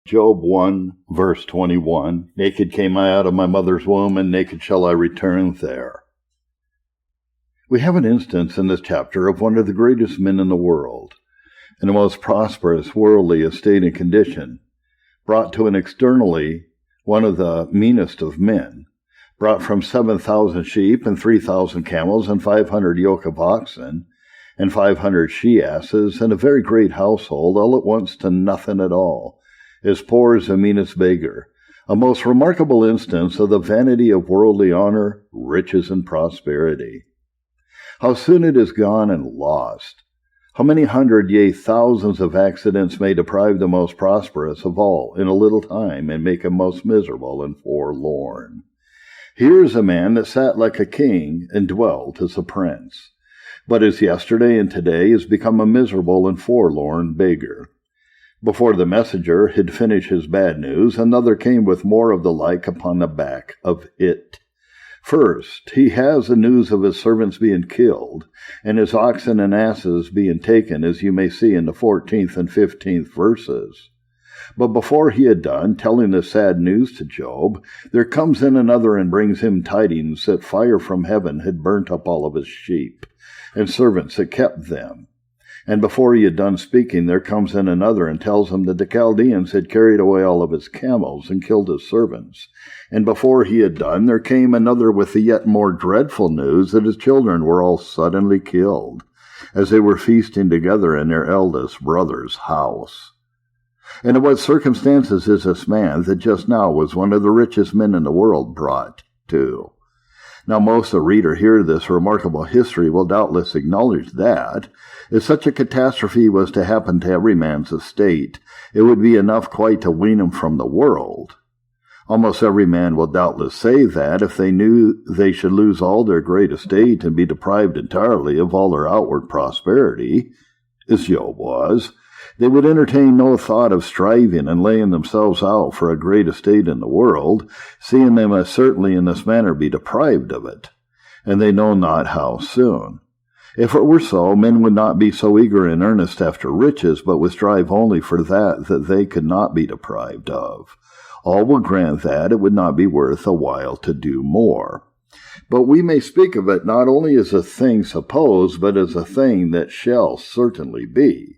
Job 1, verse 21, naked came I out of my mother's womb, and naked shall I return there. We have an instance in this chapter of one of the greatest men in the world, and the most prosperous worldly estate and condition, brought to an externally one of the meanest of men, brought from 7,000 sheep and 3,000 camels and 500 yoke of oxen and 500 she-asses and a very great household all at once to nothing at all, as poor as the meanest beggar, a most remarkable instance of the vanity of worldly honor, riches, and prosperity. How soon it is gone and lost! How many hundred, yea, thousands of accidents may deprive the most prosperous of all in a little time and make him most miserable and forlorn. Here is a man that sat like a king and dwelt as a prince, but as yesterday and today is become a miserable and forlorn beggar. Before the messenger had finished his bad news, another came with more of the like upon the back of it. First, he has the news of his servants being killed, and his oxen and asses being taken, as you may see in the 14th and 15th verses. But before he had done telling the sad news to Job, there comes in another and brings him tidings that fire from heaven had burnt up all of his sheep, and servants that kept them. And before he had done speaking, there comes in another and tells him that the Chaldeans had carried away all of his camels and killed his servants. And before he had done, there came another with the yet more dreadful news that his children were all suddenly killed, as they were feasting together in their eldest brother's house. And in what circumstances is this man that just now was one of the richest men in the world brought to? Now, most of the reader here of this remarkable history will doubtless acknowledge that, if such a catastrophe was to happen to every man's estate, it would be enough quite to wean him from the world. Almost every man will doubtless say that, if they knew they should lose all their great estate and be deprived entirely of all their outward prosperity, as Job was, they would entertain no thought of striving and laying themselves out for a great estate in the world, seeing they must certainly in this manner be deprived of it, and they know not how soon. If it were so, men would not be so eager and earnest after riches, but would strive only for that they could not be deprived of. All will grant that it would not be worth a while to do more. But we may speak of it not only as a thing supposed, but as a thing that shall certainly be.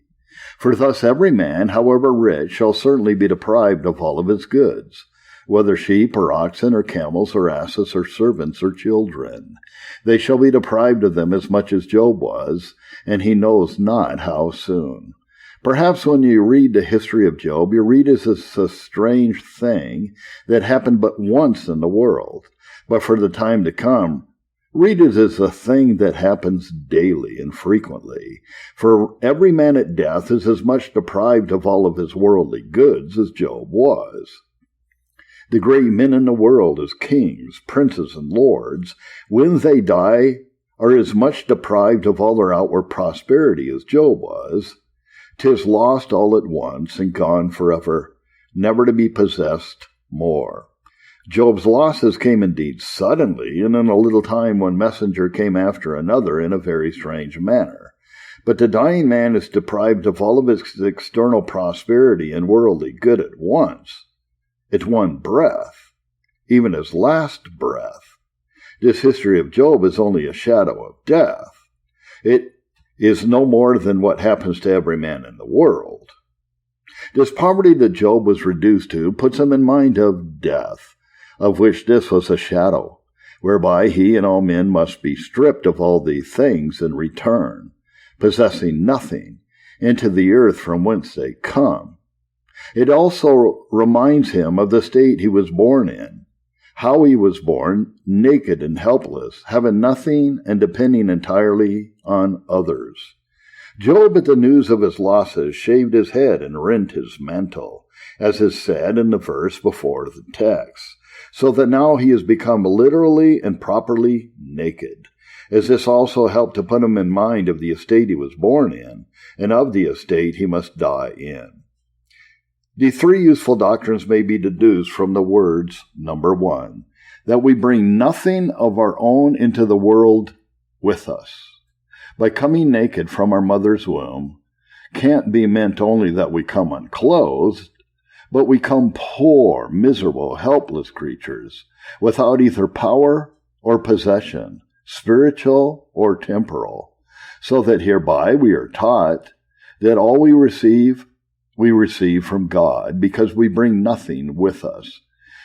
For thus every man, however rich, shall certainly be deprived of all of his goods, whether sheep or oxen or camels or asses or servants or children. They shall be deprived of them as much as Job was, and he knows not how soon. Perhaps when you read the history of Job, you read it as a strange thing that happened but once in the world, but for the time to come, read it as a thing that happens daily and frequently, for every man at death is as much deprived of all of his worldly goods as Job was. The great men in the world, as kings, princes, and lords, when they die, are as much deprived of all their outward prosperity as Job was. 'Tis lost all at once and gone forever, never to be possessed more. Job's losses came indeed suddenly, and in a little time one messenger came after another in a very strange manner. But the dying man is deprived of all of his external prosperity and worldly good at once. At one breath, even his last breath. This history of Job is only a shadow of death. It is no more than what happens to every man in the world. This poverty that Job was reduced to puts him in mind of death, of which this was a shadow, whereby he and all men must be stripped of all these things and return, possessing nothing, into the earth from whence they come. It also reminds him of the state he was born in, how he was born, naked and helpless, having nothing and depending entirely on others. Job, at the news of his losses, shaved his head and rent his mantle, as is said in the verse before the text, so that now he has become literally and properly naked, as this also helped to put him in mind of the estate he was born in, and of the estate he must die in. The three useful doctrines may be deduced from the words, number 1, that we bring nothing of our own into the world with us. By coming naked from our mother's womb, can't be meant only that we come unclothed, but we come poor, miserable, helpless creatures, without either power or possession, spiritual or temporal, so that hereby we are taught that all we receive from God, because we bring nothing with us.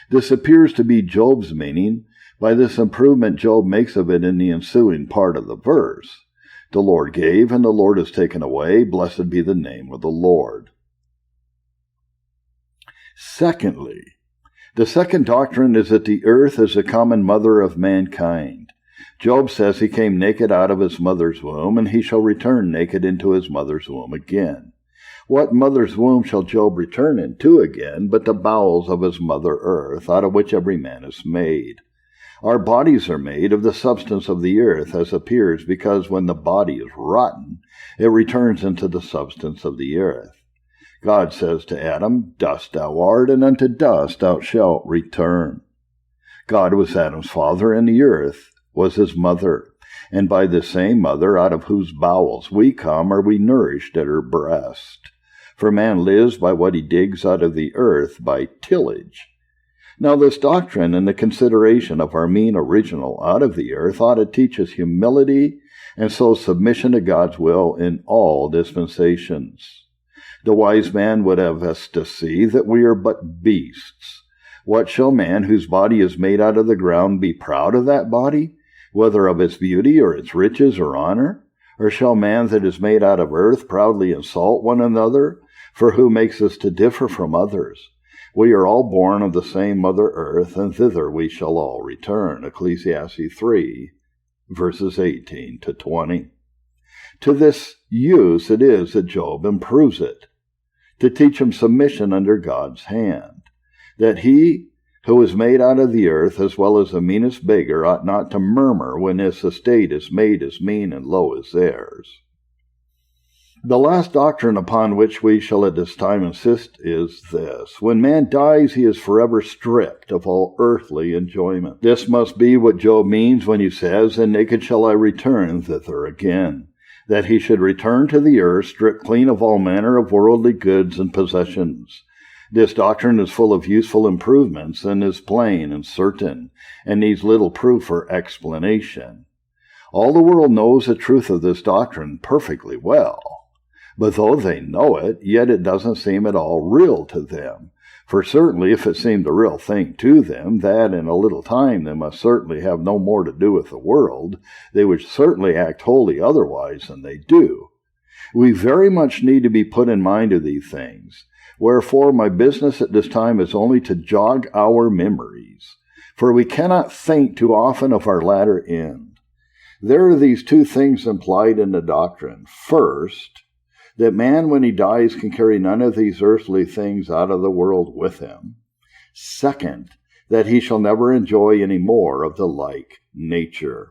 This appears to be Job's meaning by this improvement Job makes of it in the ensuing part of the verse. The Lord gave, and the Lord has taken away. Blessed be the name of the Lord. Secondly, the second doctrine is that the earth is the common mother of mankind. Job says he came naked out of his mother's womb, and he shall return naked into his mother's womb again. What mother's womb shall Job return into again, but the bowels of his mother earth, out of which every man is made? Our bodies are made of the substance of the earth, as appears, because when the body is rotten, it returns into the substance of the earth. God says to Adam, Dust thou art, and unto dust thou shalt return. God was Adam's father, and the earth was his mother. And by the same mother, out of whose bowels we come, are we nourished at her breast. For man lives by what he digs out of the earth, by tillage. Now this doctrine and the consideration of our mean original out of the earth ought to teach us humility, and so submission to God's will in all dispensations. The wise man would have us to see that we are but beasts. What shall man whose body is made out of the ground be proud of that body, whether of its beauty or its riches or honor? Or shall man that is made out of earth proudly insult one another? For who makes us to differ from others? We are all born of the same mother earth, and thither we shall all return. Ecclesiastes 3, verses 18 to 20. To this use it is that Job improves it, to teach him submission under God's hand, that he who is made out of the earth, as well as the meanest beggar, ought not to murmur when his estate is made as mean and low as theirs. The last doctrine upon which we shall at this time insist is this: when man dies, he is forever stripped of all earthly enjoyment. This must be what Job means when he says, And naked shall I return thither again, that he should return to the earth, stripped clean of all manner of worldly goods and possessions. This doctrine is full of useful improvements, and is plain and certain, and needs little proof or explanation. All the world knows the truth of this doctrine perfectly well. But though they know it, yet it doesn't seem at all real to them. For certainly if it seemed the real thing to them, that in a little time they must certainly have no more to do with the world, they would certainly act wholly otherwise than they do. We very much need to be put in mind of these things. Wherefore my business at this time is only to jog our memories, for we cannot think too often of our latter end. There are these two things implied in the doctrine. First, that man, when he dies, can carry none of these earthly things out of the world with him. Second, that he shall never enjoy any more of the like nature.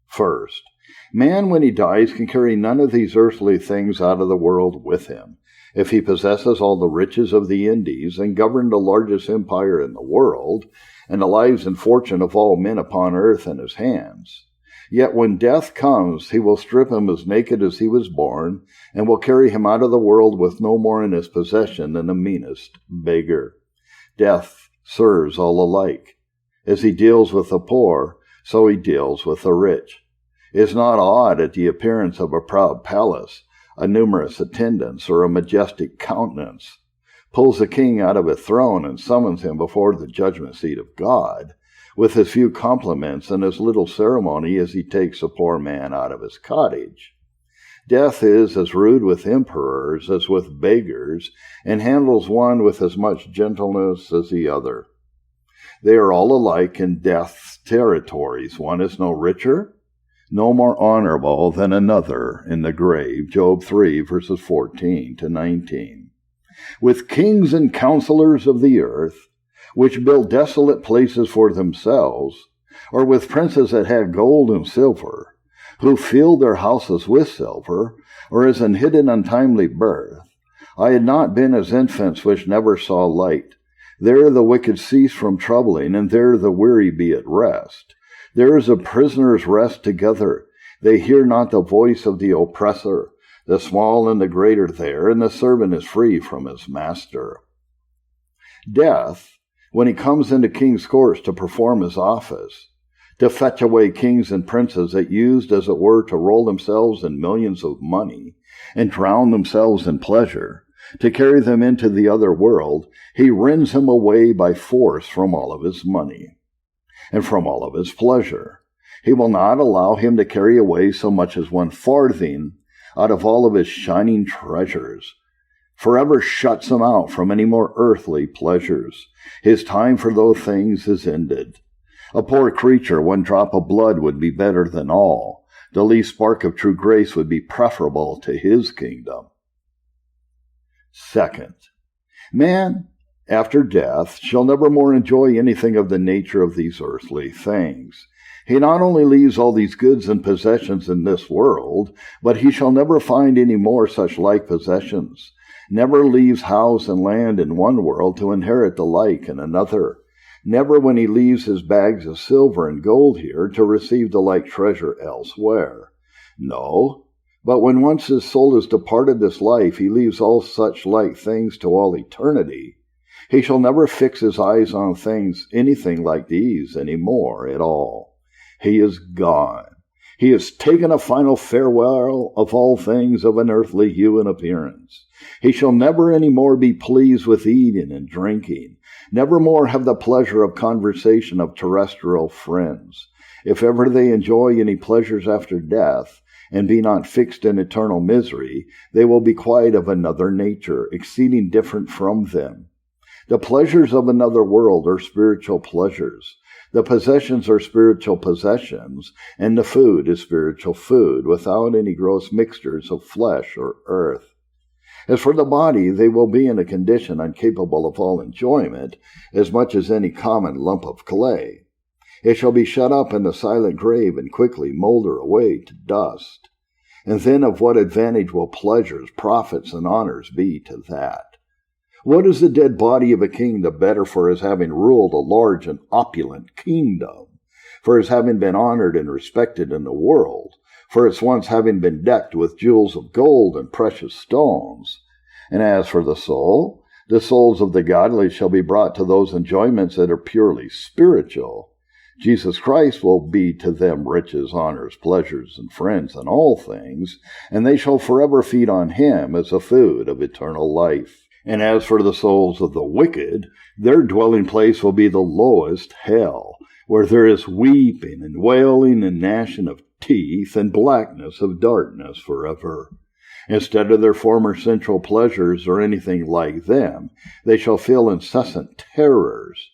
First, man, when he dies, can carry none of these earthly things out of the world with him. If he possesses all the riches of the Indies, and govern the largest empire in the world, and the lives and fortune of all men upon earth in his hands, yet when death comes, he will strip him as naked as he was born, and will carry him out of the world with no more in his possession than the meanest beggar. Death serves all alike. As he deals with the poor, so he deals with the rich. It is not odd at the appearance of a proud palace, a numerous attendants, or a majestic countenance, pulls the king out of a throne and summons him before the judgment seat of God, with as few compliments and as little ceremony as he takes a poor man out of his cottage. Death is as rude with emperors as with beggars, and handles one with as much gentleness as the other. They are all alike in death's territories. One is no richer, no more honorable than another in the grave. Job 3, verses 14 to 19. With kings and counselors of the earth, which build desolate places for themselves, or with princes that have gold and silver, who fill their houses with silver, or as an hidden untimely birth. I had not been as infants which never saw light. There the wicked cease from troubling, and there the weary be at rest. There is the prisoners rest together. They hear not the voice of the oppressor. The small and the great are there, and the servant is free from his master. Death, when he comes into king's courts to perform his office, to fetch away kings and princes that used, as it were, to roll themselves in millions of money and drown themselves in pleasure, to carry them into the other world, he rends him away by force from all of his money and from all of his pleasure. He will not allow him to carry away so much as one farthing out of all of his shining treasures, forever shuts him out from any more earthly pleasures. His time for those things is ended. A poor creature, one drop of blood would be better than all. The least spark of true grace would be preferable to his kingdom. Second, man, after death, shall never more enjoy anything of the nature of these earthly things. He not only leaves all these goods and possessions in this world, but he shall never find any more such like possessions, never leaves house and land in one world to inherit the like in another, never when he leaves his bags of silver and gold here to receive the like treasure elsewhere. No, but when once his soul has departed this life, he leaves all such like things to all eternity. He shall never fix his eyes on things, anything like these any more at all. He is gone. He has taken a final farewell of all things of an earthly hue and appearance. He shall never any more be pleased with eating and drinking, never more have the pleasure of conversation of terrestrial friends. If ever they enjoy any pleasures after death, and be not fixed in eternal misery, they will be quite of another nature, exceeding different from them. The pleasures of another world are spiritual pleasures. The possessions are spiritual possessions, and the food is spiritual food, without any gross mixtures of flesh or earth. As for the body, they will be in a condition incapable of all enjoyment, as much as any common lump of clay. It shall be shut up in the silent grave and quickly molder away to dust. And then of what advantage will pleasures, profits, and honors be to that? What is the dead body of a king the better for his having ruled a large and opulent kingdom, for his having been honored and respected in the world, for its once having been decked with jewels of gold and precious stones? And as for the souls of the godly shall be brought to those enjoyments that are purely spiritual. Jesus Christ will be to them riches, honors, pleasures, and friends in all things, and they shall forever feed on him as the food of eternal life. And as for the souls of the wicked, their dwelling place will be the lowest hell, where there is weeping and wailing and gnashing of teeth and blackness of darkness forever. Instead of their former sensual pleasures or anything like them, they shall feel incessant terrors.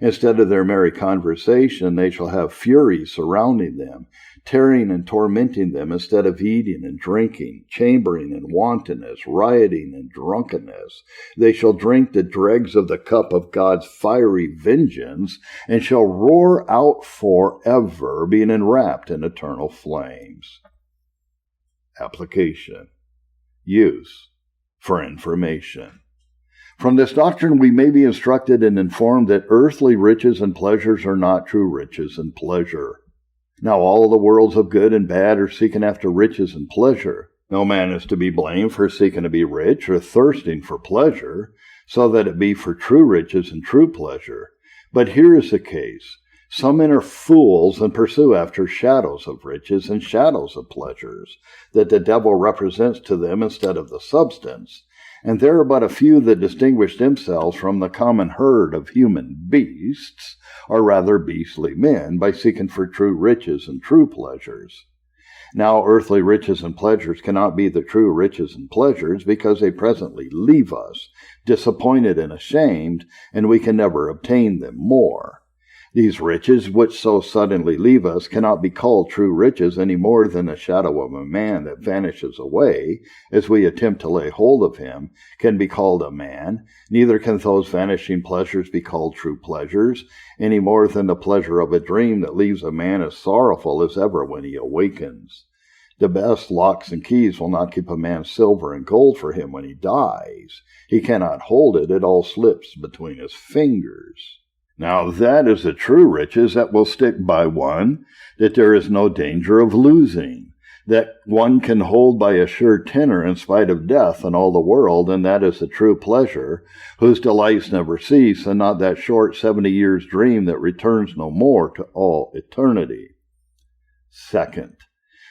Instead of their merry conversation, they shall have fury surrounding them, tearing and tormenting them instead of eating and drinking, chambering and wantonness, rioting and drunkenness. They shall drink the dregs of the cup of God's fiery vengeance, and shall roar out forever, being enwrapped in eternal flames. Application. Use for information. From this doctrine we may be instructed and informed that earthly riches and pleasures are not true riches and pleasure. Now all the worlds of good and bad are seeking after riches and pleasure. No man is to be blamed for seeking to be rich or thirsting for pleasure, so that it be for true riches and true pleasure. But here is the case. Some men are fools and pursue after shadows of riches and shadows of pleasures that the devil represents to them instead of the substance. And there are but a few that distinguish themselves from the common herd of human beasts, or rather beastly men, by seeking for true riches and true pleasures. Now earthly riches and pleasures cannot be the true riches and pleasures, because they presently leave us, disappointed and ashamed, and we can never obtain them more. These riches, which so suddenly leave us, cannot be called true riches any more than the shadow of a man that vanishes away, as we attempt to lay hold of him, can be called a man. Neither can those vanishing pleasures be called true pleasures, any more than the pleasure of a dream that leaves a man as sorrowful as ever when he awakens. The best locks and keys will not keep a man silver and gold for him when he dies. He cannot hold it, it all slips between his fingers. Now that is the true riches that will stick by one, that there is no danger of losing. that one can hold by a sure tenor in spite of death and all the world, and that is the true pleasure, whose delights never cease, and not that short 70 years dream that returns no more to all eternity. Second,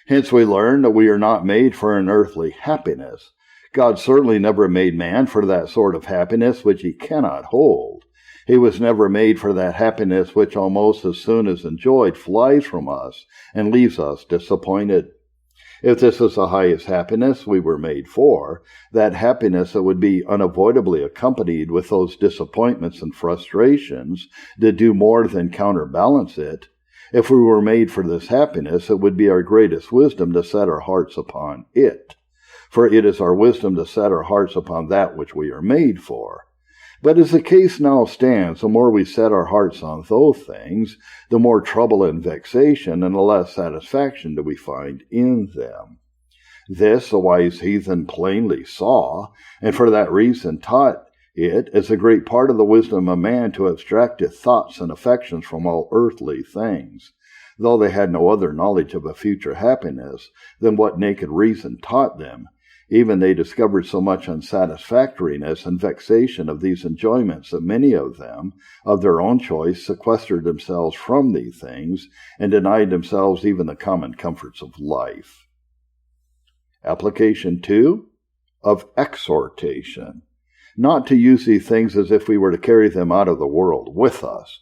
hence we learn that we are not made for an earthly happiness. God certainly never made man for that sort of happiness which he cannot hold. He was never made for that happiness which almost as soon as enjoyed flies from us and leaves us disappointed. If this is the highest happiness we were made for, that happiness that would be unavoidably accompanied with those disappointments and frustrations that do more than counterbalance it, if we were made for this happiness, it would be our greatest wisdom to set our hearts upon it. For it is our wisdom to set our hearts upon that which we are made for. But as the case now stands, the more we set our hearts on those things, the more trouble and vexation and the less satisfaction do we find in them. This the wise heathen plainly saw, and for that reason taught it as a great part of the wisdom of man to abstract his thoughts and affections from all earthly things, though they had no other knowledge of a future happiness than what naked reason taught them. Even they discovered so much unsatisfactoriness and vexation of these enjoyments that many of them, of their own choice, sequestered themselves from these things and denied themselves even the common comforts of life. Application 2 of exhortation. Not to use these things as if we were to carry them out of the world with us.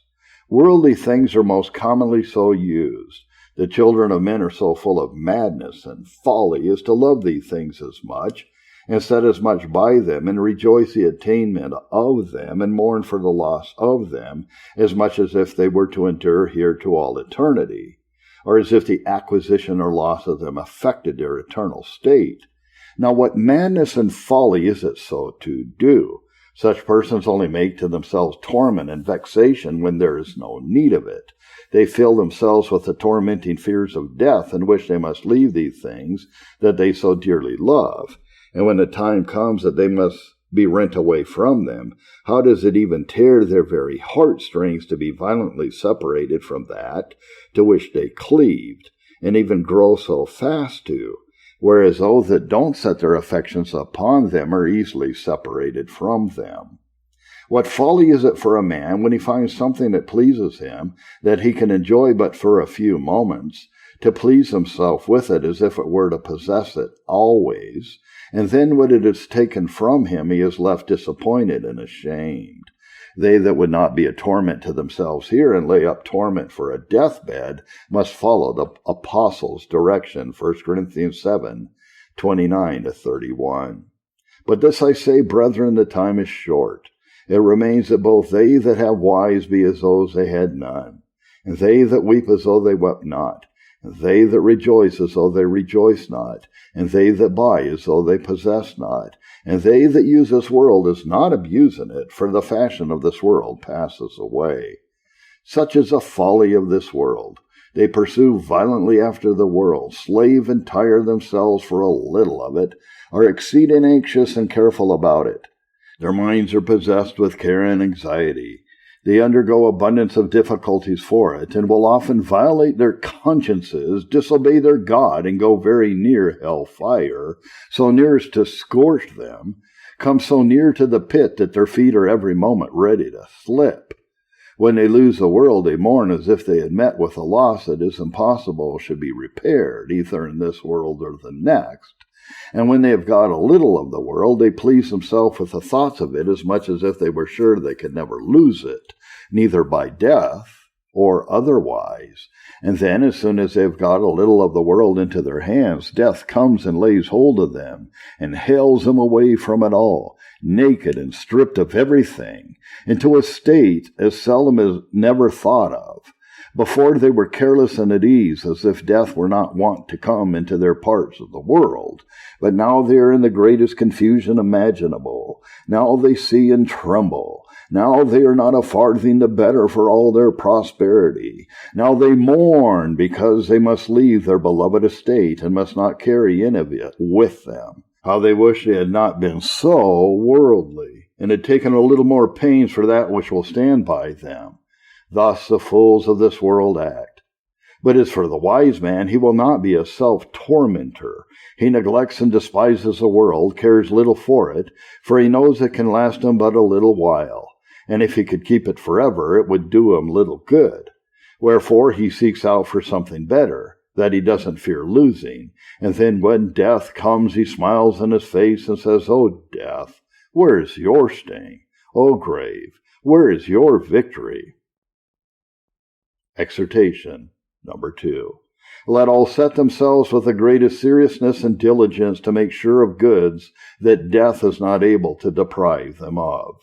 Worldly things are most commonly so used. The children of men are so full of madness and folly as to love these things as much, and set as much by them, and rejoice the attainment of them, and mourn for the loss of them, as much as if they were to endure here to all eternity, or as if the acquisition or loss of them affected their eternal state. Now what madness and folly is it so to do? Such persons only make to themselves torment and vexation when there is no need of it. They fill themselves with the tormenting fears of death, and wish they must leave these things that they so dearly love. And when the time comes that they must be rent away from them, how does it even tear their very heartstrings to be violently separated from that to which they cleaved, and even grow so fast to, whereas those that don't set their affections upon them are easily separated from them. What folly is it for a man when he finds something that pleases him, that he can enjoy but for a few moments, to please himself with it as if it were to possess it always, and then when it is taken from him he is left disappointed and ashamed. They that would not be a torment to themselves here and lay up torment for a deathbed must follow the apostles' direction, 1 Corinthians 7, 29-31. But this I say, brethren, the time is short. It remains that both they that have wives be as those they had none, and they that weep as though they wept not, and they that rejoice as though they rejoice not, and they that buy as though they possess not, and they that use this world as not abusing it, for the fashion of this world passes away. Such is the folly of this world. They pursue violently after the world, slave and tire themselves for a little of it, are exceeding anxious and careful about it. Their minds are possessed with care and anxiety. They undergo abundance of difficulties for it, and will often violate their consciences, disobey their God, and go very near hell-fire, so near as to scorch them, come so near to the pit that their feet are every moment ready to slip. When they lose the world, they mourn as if they had met with a loss that is impossible should be repaired, either in this world or the next. And when they have got a little of the world, they please themselves with the thoughts of it as much as if they were sure they could never lose it, neither by death or otherwise. And then, as soon as they have got a little of the world into their hands, death comes and lays hold of them, and hales them away from it all, naked and stripped of everything, into a state as seldom as never thought of. Before they were careless and at ease, as if death were not wont to come into their parts of the world. But now they are in the greatest confusion imaginable. Now they see and tremble. Now they are not a farthing the better for all their prosperity. Now they mourn because they must leave their beloved estate and must not carry any of it with them. How they wish they had not been so worldly, and had taken a little more pains for that which will stand by them. Thus the fools of this world act. But as for the wise man, he will not be a self-tormentor. He neglects and despises the world, cares little for it, for he knows it can last him but a little while. And if he could keep it forever, it would do him little good. Wherefore he seeks out for something better, that he doesn't fear losing. And then when death comes, he smiles in his face and says, "O death, where is your sting? O grave, where is your victory?" Exhortation Number 2. Let all set themselves with the greatest seriousness and diligence to make sure of goods that death is not able to deprive them of.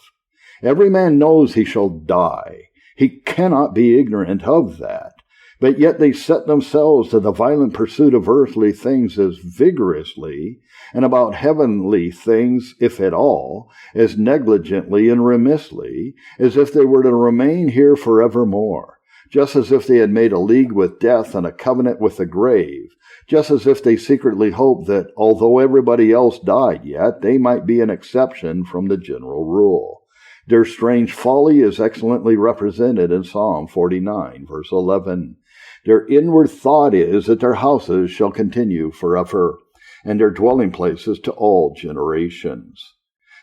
Every man knows he shall die. He cannot be ignorant of that. But yet they set themselves to the violent pursuit of earthly things as vigorously, and about heavenly things, if at all, as negligently and remissly, as if they were to remain here forevermore. Just as if they had made a league with death and a covenant with the grave, just as if they secretly hoped that, although everybody else died yet, they might be an exception from the general rule. Their strange folly is excellently represented in Psalm 49, verse 11. Their inward thought is that their houses shall continue forever, and their dwelling places to all generations.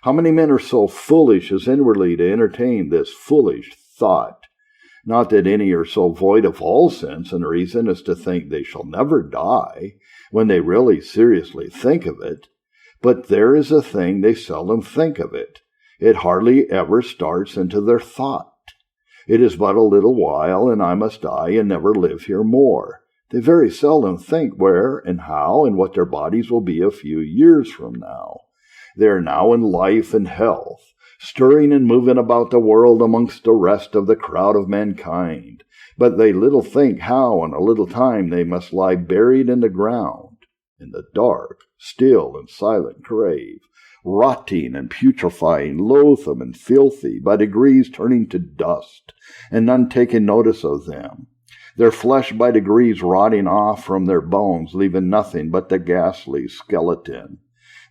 How many men are so foolish as inwardly to entertain this foolish thought? Not that any are so void of all sense and reason as to think they shall never die, when they really seriously think of it. But there is a thing they seldom think of it. It hardly ever starts into their thought. It is but a little while, and I must die and never live here more. They very seldom think where and how and what their bodies will be a few years from now. They are now in life and health, stirring and moving about the world amongst the rest of the crowd of mankind, but they little think how in a little time they must lie buried in the ground, in the dark, still and silent grave, rotting and putrefying, loathsome and filthy, by degrees turning to dust, and none taking notice of them, their flesh by degrees rotting off from their bones, leaving nothing but the ghastly skeleton.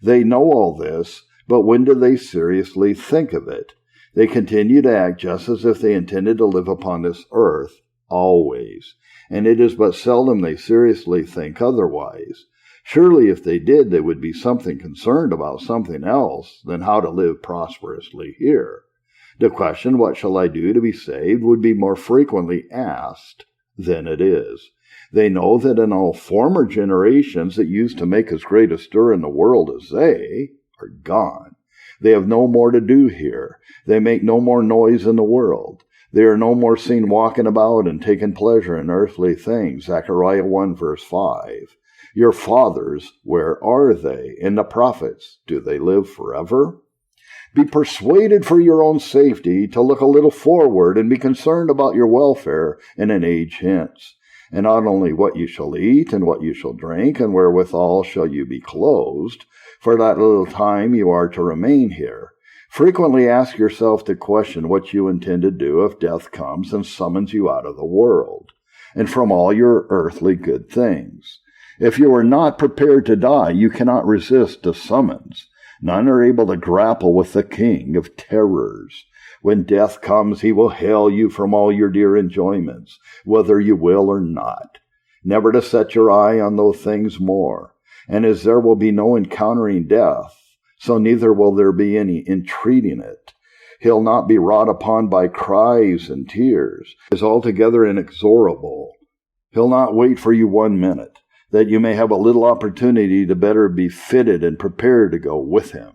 They know all this, but when do they seriously think of it? They continue to act just as if they intended to live upon this earth always, and it is but seldom they seriously think otherwise. Surely if they did, they would be something concerned about something else than how to live prosperously here. The question, "What shall I do to be saved?" would be more frequently asked than it is. They know that in all former generations that used to make as great a stir in the world as they are gone. They have no more to do here. They make no more noise in the world. They are no more seen walking about and taking pleasure in earthly things. Zechariah 1 verse 5. Your fathers, where are they? And the prophets, do they live forever? Be persuaded for your own safety to look a little forward and be concerned about your welfare in an age hence. And not only what you shall eat and what you shall drink and wherewithal shall you be clothed, for that little time you are to remain here. Frequently ask yourself the question what you intend to do if death comes and summons you out of the world, and from all your earthly good things. If you are not prepared to die, you cannot resist the summons. None are able to grapple with the King of terrors. When death comes, he will hale you from all your dear enjoyments, whether you will or not, never to set your eye on those things more. And as there will be no encountering death, so neither will there be any entreating it. He'll not be wrought upon by cries and tears. He is altogether inexorable. He'll not wait for you 1 minute, that you may have a little opportunity to better be fitted and prepared to go with him.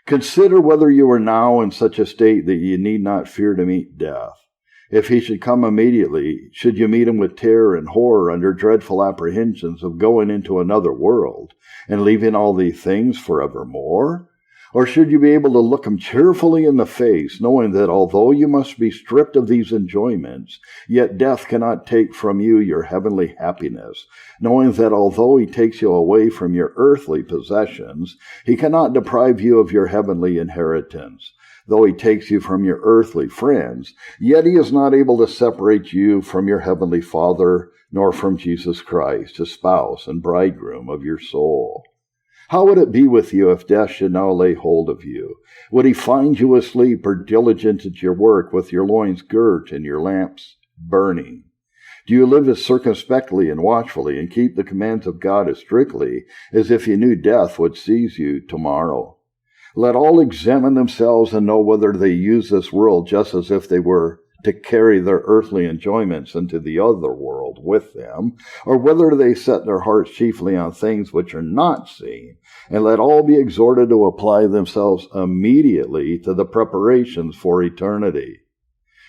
Consider whether you are now in such a state that you need not fear to meet death. If he should come immediately, should you meet him with terror and horror under dreadful apprehensions of going into another world and leaving all these things forevermore? Or should you be able to look him cheerfully in the face, knowing that although you must be stripped of these enjoyments, yet death cannot take from you your heavenly happiness, knowing that although he takes you away from your earthly possessions, he cannot deprive you of your heavenly inheritance. Though he takes you from your earthly friends, yet he is not able to separate you from your heavenly Father, nor from Jesus Christ, the spouse and bridegroom of your soul. How would it be with you if death should now lay hold of you? Would he find you asleep or diligent at your work with your loins girt and your lamps burning? Do you live as circumspectly and watchfully and keep the commands of God as strictly as if you knew death would seize you tomorrow? Let all examine themselves and know whether they use this world just as if they were to carry their earthly enjoyments into the other world with them, or whether they set their hearts chiefly on things which are not seen. And let all be exhorted to apply themselves immediately to the preparations for eternity.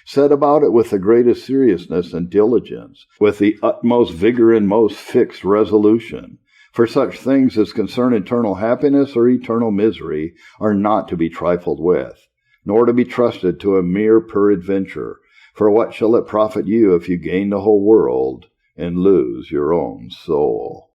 Set about it with the greatest seriousness and diligence, with the utmost vigor and most fixed resolution. For such things as concern eternal happiness or eternal misery are not to be trifled with, nor to be trusted to a mere peradventure. For what shall it profit you if you gain the whole world and lose your own soul?